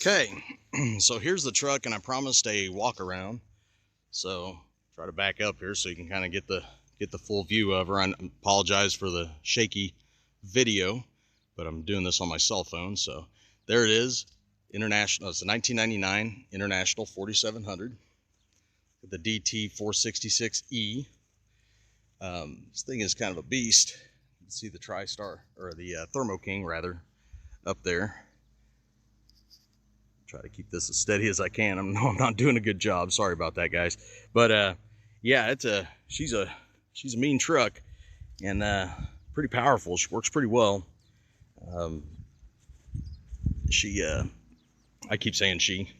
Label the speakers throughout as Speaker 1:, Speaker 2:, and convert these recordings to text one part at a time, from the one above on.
Speaker 1: Okay, so here's the truck, and I promised a walk around. So try to back up here so you can kind of get the full view of her. I apologize for the shaky video, but I'm doing this on my cell phone. So there it is, International. It's a 1999 International 4700, the DT 466E. This thing is kind of a beast. You can see the TriStar, or the Thermo King rather, up there. Try to keep this as steady as I can. I'm not doing a good job. Sorry about that, guys. But yeah, she's a mean truck, and pretty powerful. She works pretty well. I keep saying she.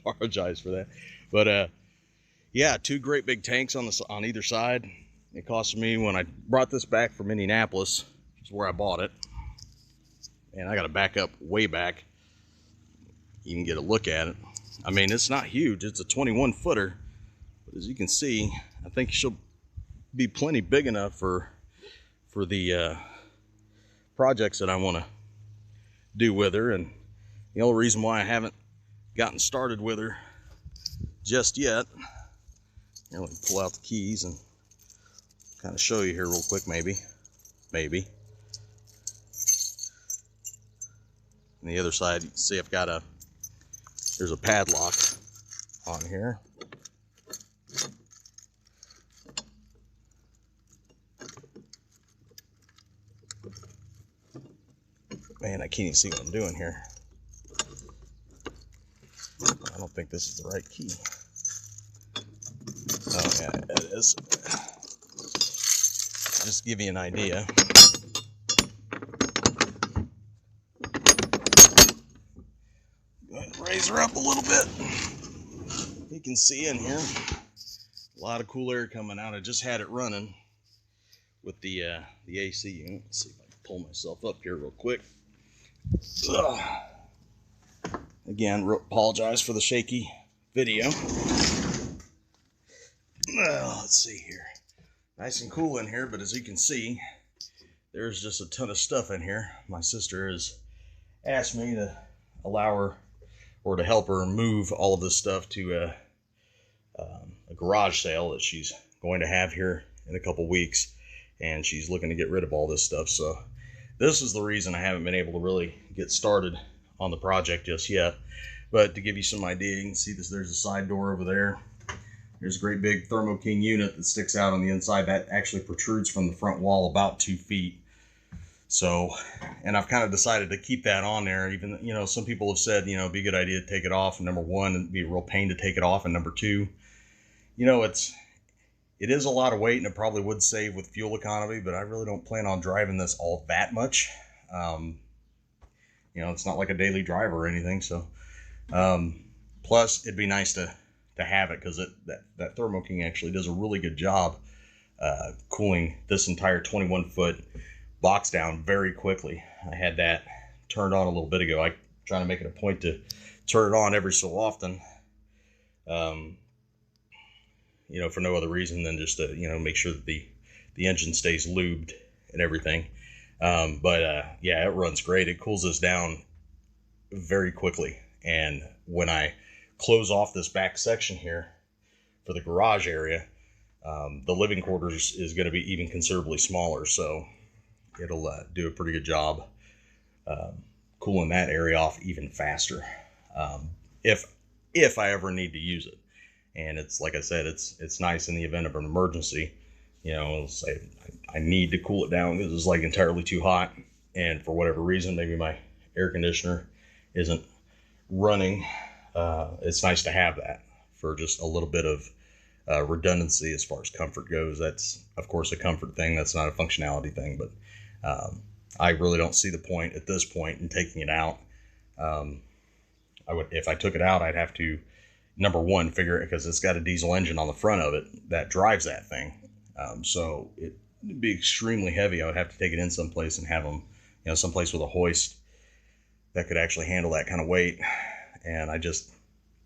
Speaker 1: Apologize for that. But yeah, two great big tanks on either side. It cost me, when I brought this back from Indianapolis, which is where I bought it, and I got to back up way back. You can get a look at it. I mean, it's not huge. It's a 21 footer, but as you can see, I think she'll be plenty big enough for the projects that I want to do with her. And the only reason why I haven't gotten started with her just yet, here, let me pull out the keys and kind of show you here real quick. Maybe on the other side, you can see I've got there's a padlock on here. Man, I can't even see what I'm doing here. I don't think this is the right key. Oh yeah, it is. Just to give you an idea. Go ahead and raise her up a little bit. You can see in here a lot of cool air coming out. I just had it running with the AC unit. Let's see if I can pull myself up here real quick. Again, apologize for the shaky video. Well, let's see here. Nice and cool in here, but as you can see, there's just a ton of stuff in here. My sister has asked me to allow her, or to help her move all of this stuff to a garage sale that she's going to have here in a couple weeks, and she's looking to get rid of all this stuff. So this is the reason I haven't been able to really get started on the project just yet. But to give you some idea, you can see this. There's a side door over there. There's a great big Thermo King unit that sticks out on the inside that actually protrudes from the front wall about 2 feet. So, and I've kind of decided to keep that on there. Even, you know, some people have said, you know, it'd be a good idea to take it off. And number one, it'd be a real pain to take it off. And number two, you know, it is a lot of weight, and it probably would save with fuel economy, but I really don't plan on driving this all that much. You know, it's not like a daily driver or anything. So, plus it'd be nice to have it, because that Thermo King actually does a really good job cooling this entire 21 foot box down very quickly. I had that turned on a little bit ago. I try to make it a point to turn it on every so often, you know, for no other reason than just to, you know, make sure that the engine stays lubed and everything. But yeah, it runs great. It cools us down very quickly. And when I close off this back section here for the garage area, the living quarters is going to be even considerably smaller, so it'll do a pretty good job cooling that area off even faster, if I ever need to use it. And it's, like I said, it's nice in the event of an emergency. You know, say I need to cool it down because it's like entirely too hot, and for whatever reason, maybe my air conditioner isn't running. It's nice to have that for just a little bit of redundancy as far as comfort goes. That's, of course, a comfort thing. That's not a functionality thing, but I really don't see the point at this point in taking it out. If I took it out, I'd have to, number one, figure it, because it's got a diesel engine on the front of it that drives that thing. So it'd be extremely heavy. I would have to take it in someplace and have them, you know, someplace with a hoist that could actually handle that kind of weight. And I just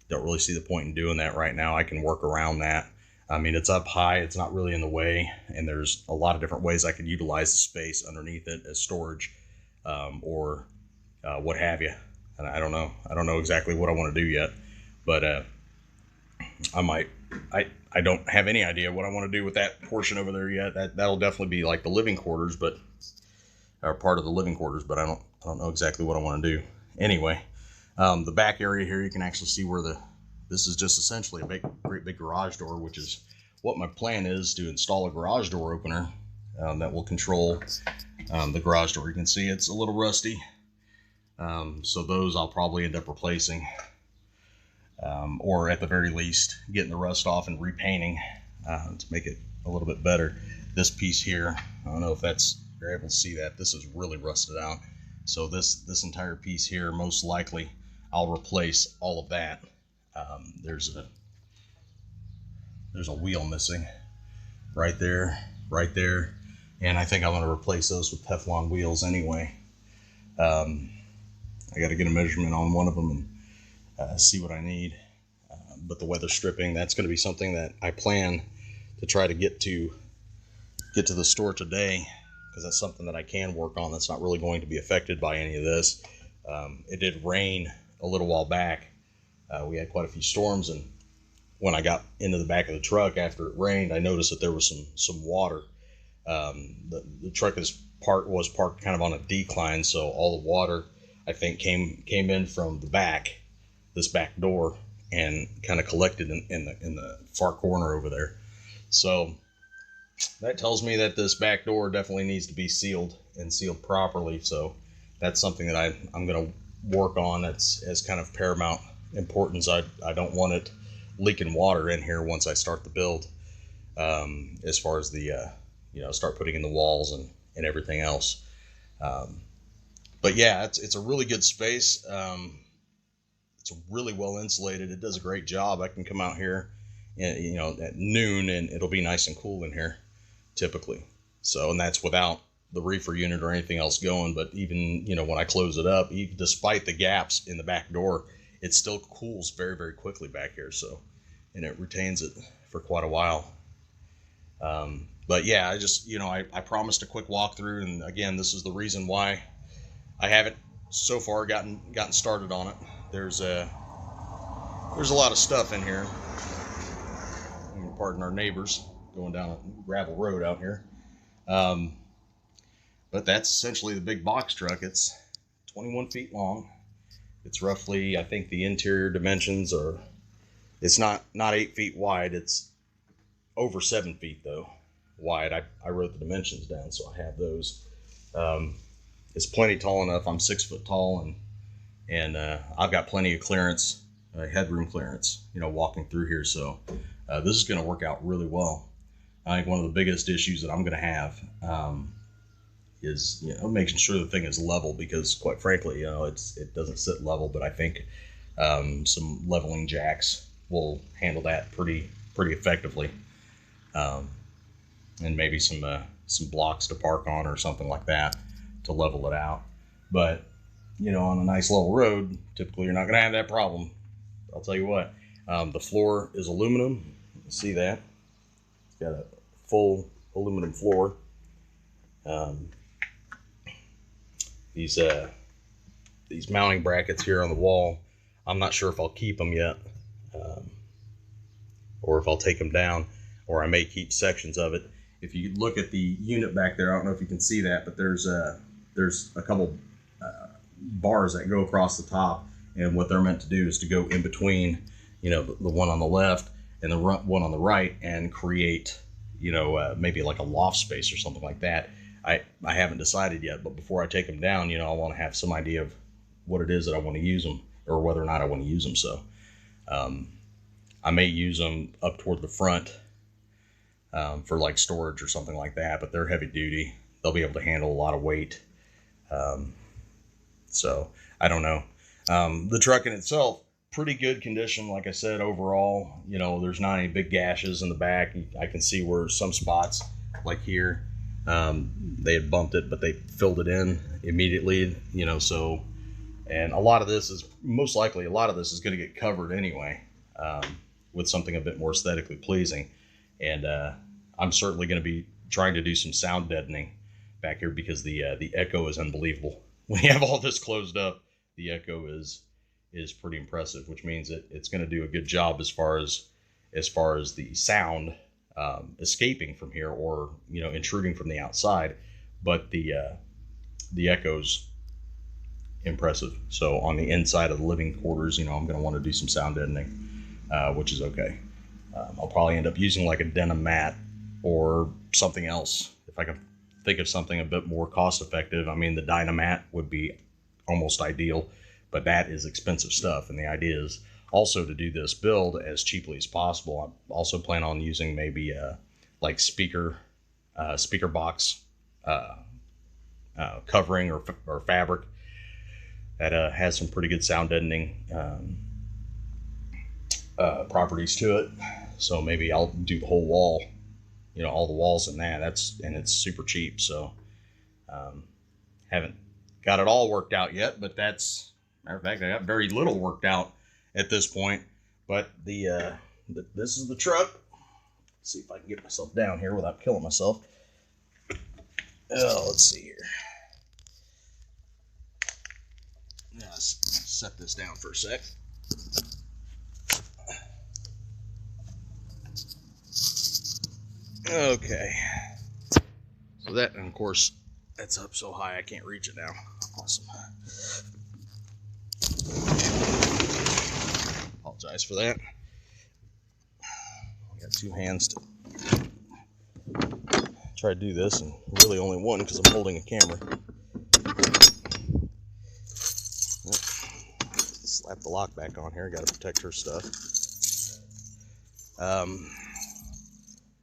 Speaker 1: don't really see the point in doing that right now. I can work around that. I mean, it's up high, it's not really in the way, and there's a lot of different ways I could utilize the space underneath it as storage, or what have you. and I don't know exactly what I want to do yet, but I don't have any idea what I want to do with that portion over there yet. That'll definitely be like the living quarters, or part of the living quarters, but I don't know exactly what I want to do. Anyway, the back area here, you can actually see where this is just essentially a great big garage door, which is what my plan is, to install a garage door opener that will control the garage door. You can see it's a little rusty, so those I'll probably end up replacing, or at the very least getting the rust off and repainting to make it a little bit better. This piece here, I don't know if you're able to see that. This is really rusted out. So this entire piece here, most likely I'll replace all of that. There's a wheel missing right there, and I think I'm going to replace those with Teflon wheels anyway. I got to get a measurement on one of them and see what I need. But the weather stripping, that's going to be something that I plan to try to get to the store today, because that's something that I can work on. That's not really going to be affected by any of this. It did rain a little while back. We had quite a few storms, and when I got into the back of the truck after it rained, I noticed that there was some water. The truck was parked kind of on a decline, so all the water, I think, came in from this back door, and kind of collected in the far corner over there. So that tells me that this back door definitely needs to be sealed properly. So that's something that I'm going to work on. That's as kind of paramount importance. I don't want it leaking water in here once I start the build, as far as the start putting in the walls and everything else. But yeah, it's a really good space. It's really well insulated. It does a great job. I can come out here at noon, and it'll be nice and cool in here typically. So, and that's without the reefer unit or anything else going. But even when I close it up, even despite the gaps in the back door, it still cools very, very quickly back here. So, and it retains it for quite a while. But yeah, I promised a quick walkthrough, and again, this is the reason why I haven't so far gotten started on it. There's a lot of stuff in here. Pardon our neighbors going down a gravel road out here. But that's essentially the big box truck. It's 21 feet long. It's roughly, I think the interior dimensions it's not 8 feet wide. It's over 7 feet though wide. I wrote the dimensions down, so I have those. It's plenty tall enough. I'm 6 foot tall, and I've got plenty of clearance, headroom clearance, walking through here. So this is going to work out really well. I think one of the biggest issues that I'm going to have is making sure the thing is level, because quite frankly, it doesn't sit level. But I think some leveling jacks will handle that pretty effectively, and maybe some blocks to park on or something like that to level it out. But on a nice level road, typically you're not going to have that problem. I'll tell you what. The floor is aluminum. See that? It's got a full aluminum floor. These mounting brackets here on the wall, I'm not sure if I'll keep them yet, or if I'll take them down, or I may keep sections of it. If you look at the unit back there, I don't know if you can see that, but there's a couple bars that go across the top, and what they're meant to do is to go in between, the one on the left and the one on the right, and create, maybe like a loft space or something like that. I haven't decided yet, but before I take them down, I want to have some idea of what it is that I want to use them, or whether or not I want to use them. So I may use them up toward the front for like storage or something like that, but they're heavy duty. They'll be able to handle a lot of weight. So I don't know. The truck in itself, pretty good condition. Like I said, overall, there's not any big gashes in the back. I can see where some spots, like here, they had bumped it, but they filled it in immediately, so, and a lot of this is going to get covered anyway, with something a bit more aesthetically pleasing. And I'm certainly going to be trying to do some sound deadening back here, because the echo is unbelievable. When you have all this closed up, the echo is pretty impressive, which means it's going to do a good job as far as the sound escaping from here, or intruding from the outside. But the echo's impressive. So on the inside of the living quarters, I'm going to want to do some sound deadening, which is okay. I'll probably end up using like a denim mat or something else if I can think of something a bit more cost effective. I mean, the Dynamat would be almost ideal, but that is expensive stuff. And the idea is also to do this build as cheaply as possible. I also plan on using maybe like speaker box covering or fabric that has some pretty good sound deadening properties to it. So maybe I'll do the whole wall, all the walls in that. And it's super cheap. So haven't got it all worked out yet, but matter of fact, I got very little worked out at this point. But this is the truck. Let's see if I can get myself down here without killing myself. Oh, let's see here. Let's set this down for a sec. Okay. So that, and of course, that's up so high I can't reach it now. Awesome. Apologize for that. I got two hands to try to do this, and really only one because I'm holding a camera. Slap the lock back on here. Got to protect her stuff.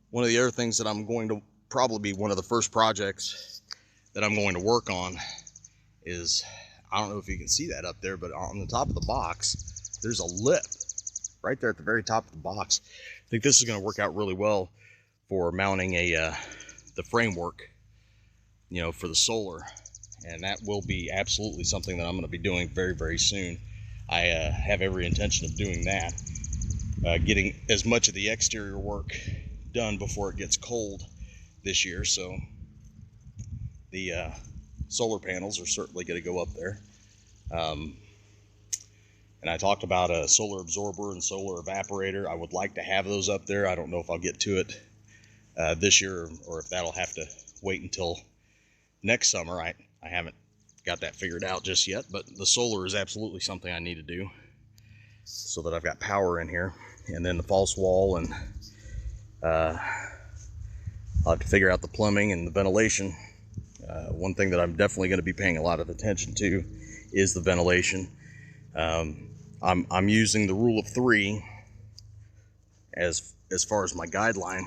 Speaker 1: One of the other things that I'm going to probably be one of the first projects that I'm going to work on is, I don't know if you can see that up there, but on the top of the box, there's a lip right there at the very top of the box. I think this is going to work out really well for mounting the framework, for the solar. And that will be absolutely something that I'm going to be doing very, very soon. I have every intention of doing that, getting as much of the exterior work done before it gets cold this year. So the solar panels are certainly going to go up there. And I talked about a solar absorber and solar evaporator. I would like to have those up there. I don't know if I'll get to it this year, or if that'll have to wait until next summer. I haven't got that figured out just yet, but the solar is absolutely something I need to do so that I've got power in here. And then the false wall, and I'll have to figure out the plumbing and the ventilation. One thing that I'm definitely going to be paying a lot of attention to is the ventilation. I'm using the rule of 3 as far as my guideline.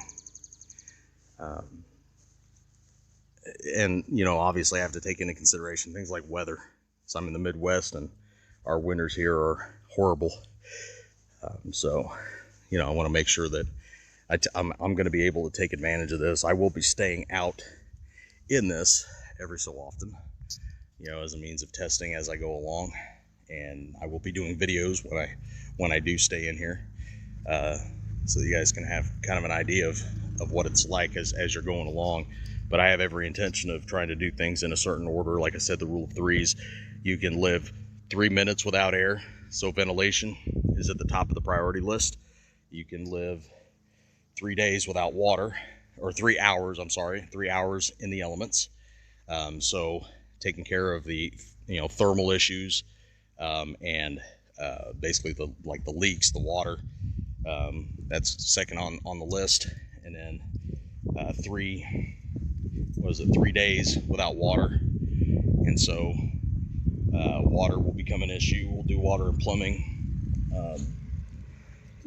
Speaker 1: And obviously I have to take into consideration things like weather. So I'm in the Midwest, and our winters here are horrible. So I want to make sure that I'm going to be able to take advantage of this. I will be staying out in this every so often, as a means of testing as I go along. And I will be doing videos when I do stay in here, so you guys can have kind of an idea of what it's like as you're going along. But I have every intention of trying to do things in a certain order. Like I said, the rule of 3s. You can live 3 minutes without air, so ventilation is at the top of the priority list. You can live 3 days without water, or 3 hours, I'm sorry, 3 hours in the elements. So taking care of the thermal issues, and basically the leaks, the water, that's second on the list. And then 3 days without water. And so water will become an issue. We'll do water and plumbing,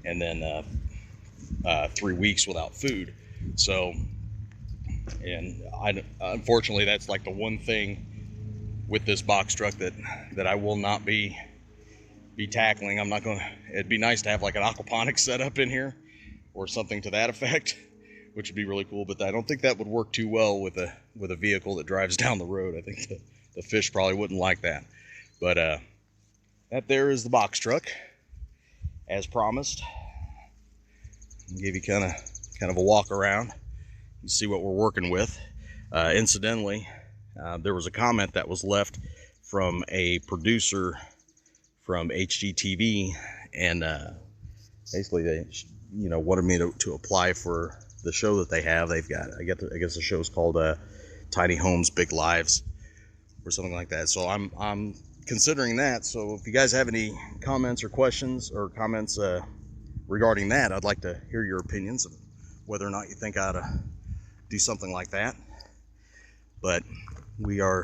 Speaker 1: and then 3 weeks without food. So, and unfortunately, that's like the one thing with this box truck that I will not be tackling. I'm not going to. It'd be nice to have like an aquaponics setup in here or something to that effect, which would be really cool. But I don't think that would work too well with a vehicle that drives down the road. I think the fish probably wouldn't like that. But that there is the box truck, as promised. I'll give you kind of a walk around and see what we're working with. Incidentally, there was a comment that was left from a producer from HGTV, and basically they, wanted me to apply for the show that they have. They've got, I guess the show's called Tiny Homes, Big Lives, or something like that. So I'm considering that. So if you guys have any comments or questions or comments regarding that, I'd like to hear your opinions of whether or not you think I ought to do something like that. But we're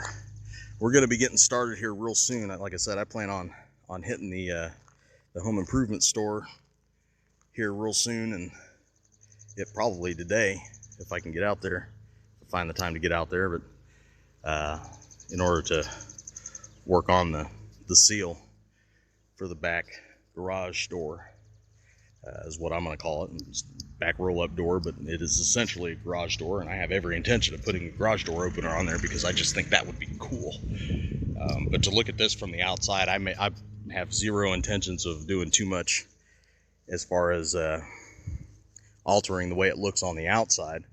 Speaker 1: going to be getting started here real soon. Like I said, I plan on hitting the home improvement store here real soon, and it probably today if I can get out there, find the time to get out there. But in order to work on the seal for the back garage door, is what I'm going to call it. It's back roll-up door, but it is essentially a garage door, and I have every intention of putting a garage door opener on there because I just think that would be cool. But to look at this from the outside, I have zero intentions of doing too much as far as altering the way it looks on the outside.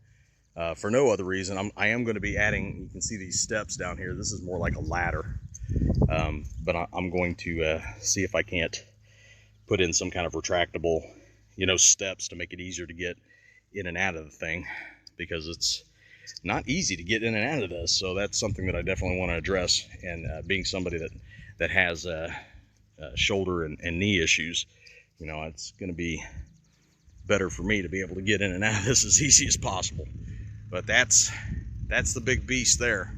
Speaker 1: For no other reason, I am going to be adding, you can see these steps down here. This is more like a ladder, but I'm going to see if I can't put in some kind of retractable, steps to make it easier to get in and out of the thing, because it's not easy to get in and out of this. So that's something that I definitely want to address. And being somebody that has shoulder and knee issues, it's going to be better for me to be able to get in and out of this as easy as possible. But that's the big beast there.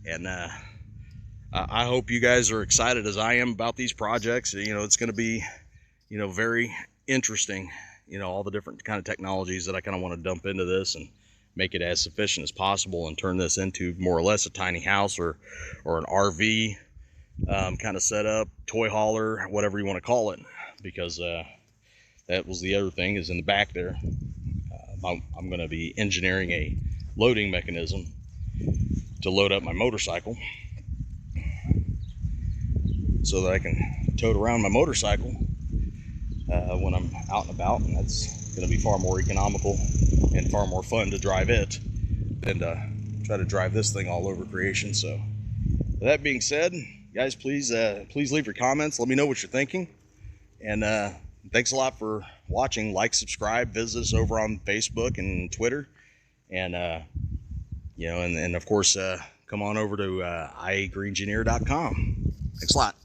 Speaker 1: And I hope you guys are excited as I am about these projects. It's going to be, very interesting, all the different kind of technologies that I kind of want to dump into this and make it as sufficient as possible and turn this into more or less a tiny house or an RV kind of setup, toy hauler, whatever you want to call it. Because that was the other thing, is in the back there, I'm going to be engineering a loading mechanism to load up my motorcycle so that I can tote around my motorcycle when I'm out and about. And that's going to be far more economical and far more fun to drive it than to try to drive this thing all over creation. So with that being said, guys, please leave your comments. Let me know what you're thinking. And thanks a lot for watching. Like, subscribe, visit us over on Facebook and Twitter. And, and of course, come on over to iGreengineer.com. Thanks a lot.